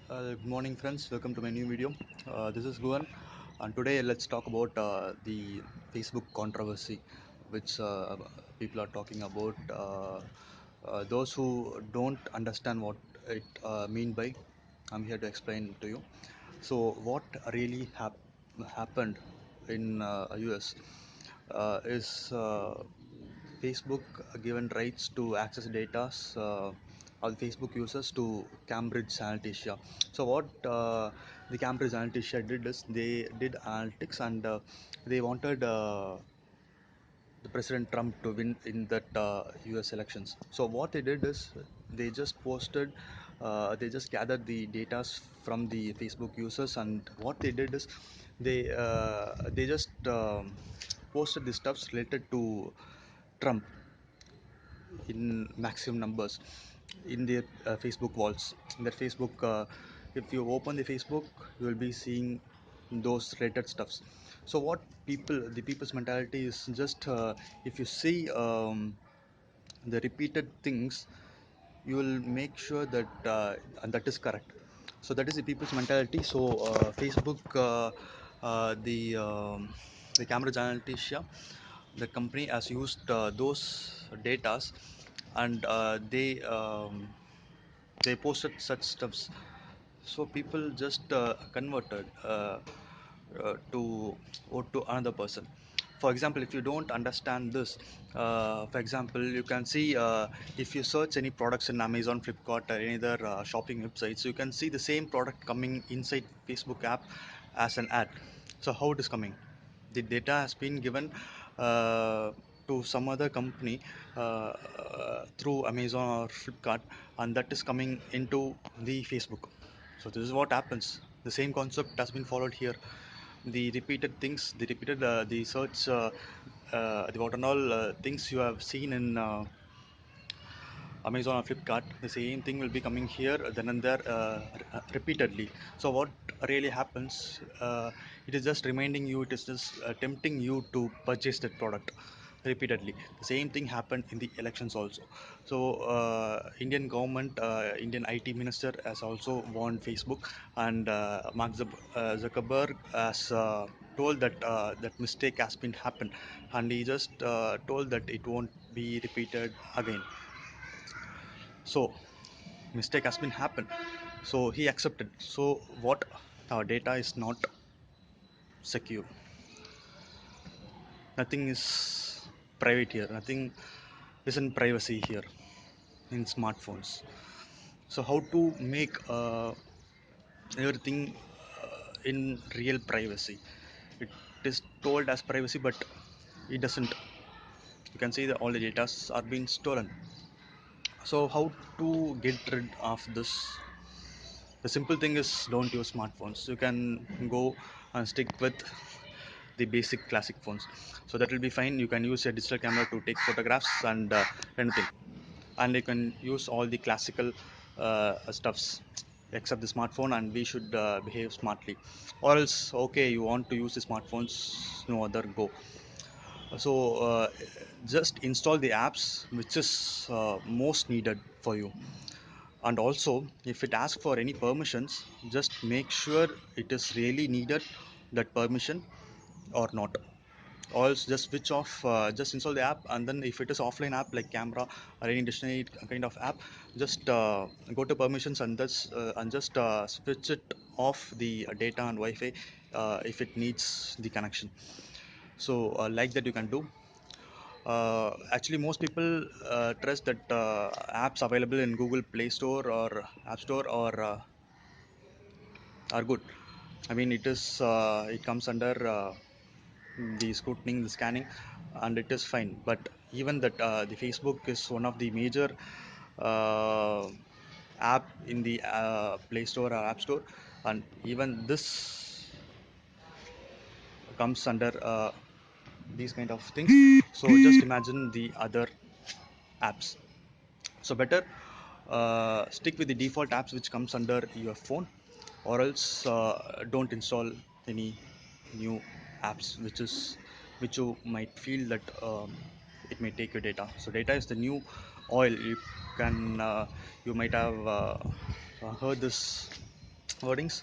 Good morning, friends. Welcome to my new video. This is Guan, and today let's talk about the Facebook controversy, which people are talking about. Those who don't understand what it mean by, I'm here to explain to you. So, what really happened in US is Facebook given rights to access data of Facebook users to Cambridge Analytica. So what the Cambridge Analytica did is they did analytics and they wanted the President Trump to win in that US elections. So what they did is they just gathered the data from the Facebook users, and what they did is they just posted the stuffs related to Trump in maximum numbers in their Facebook walls. In their Facebook, if you open the Facebook, you will be seeing those rated stuffs. So what the people's mentality is just if you see the repeated things, you will make sure that and that is correct. So that is the people's mentality. So Facebook, the Cambridge Analytica, the company has used those datas, and they posted such stuffs. So people just converted to vote to another person. For example, if you don't understand this, for example, you can see if you search any products in Amazon, Flipkart, or any other shopping websites, you can see the same product coming inside Facebook app as an ad. So how it is coming? The data has been given to some other company through Amazon or Flipkart, and that is coming into the Facebook. So this is what happens. The same concept has been followed here. The repeated things, the search, the what and all things you have seen in Amazon or Flipkart, the same thing will be coming here, then and there, repeatedly. So what really happens? It is just reminding you. It is just tempting you to purchase that product repeatedly. The same thing happened in the elections also. So Indian government, Indian IT minister has also warned Facebook, and Mark Zuckerberg has told that that mistake has been happened, and he just told that it won't be repeated again. So mistake has been happened, so he accepted. So what, our data is not secure, nothing is private here, nothing is in privacy here in smartphones. So how to make everything in real privacy? It is told as privacy, but it doesn't. You can see that all the data are being stolen. So how to get rid of this? The simple thing is, don't use smartphones. You can go and stick with the basic classic phones, so that will be fine. You can use a digital camera to take photographs and anything, and you can use all the classical stuffs except the smartphone, and we should behave smartly. Or else, okay, you want to use the smartphones, no other, go. So just install the apps which is most needed for you. And also, if it asks for any permissions, just make sure it is really needed, that permission, or not. Or else just switch off, just install the app, and then if it is offline app like camera or any dictionary kind of app, just go to permissions, and just switch it off the data and Wi-Fi if it needs the connection. So like that you can do. Actually, most people trust that apps available in Google Play Store or App Store are good. I mean, it comes under the scrutiny, the scanning, and it is fine. But even that, the Facebook is one of the major uh, app in the Play Store or App Store, and even this comes under these kind of things. So just imagine the other apps. So better stick with the default apps which comes under your phone, or else don't install any new apps which you might feel that it may take your data. So data is the new oil. You might have heard this wordings.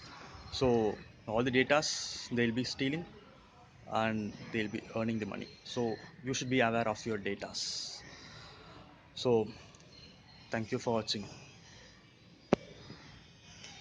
So all the datas they'll be stealing and they'll be earning the money. So you should be aware of your datas. So thank you for watching.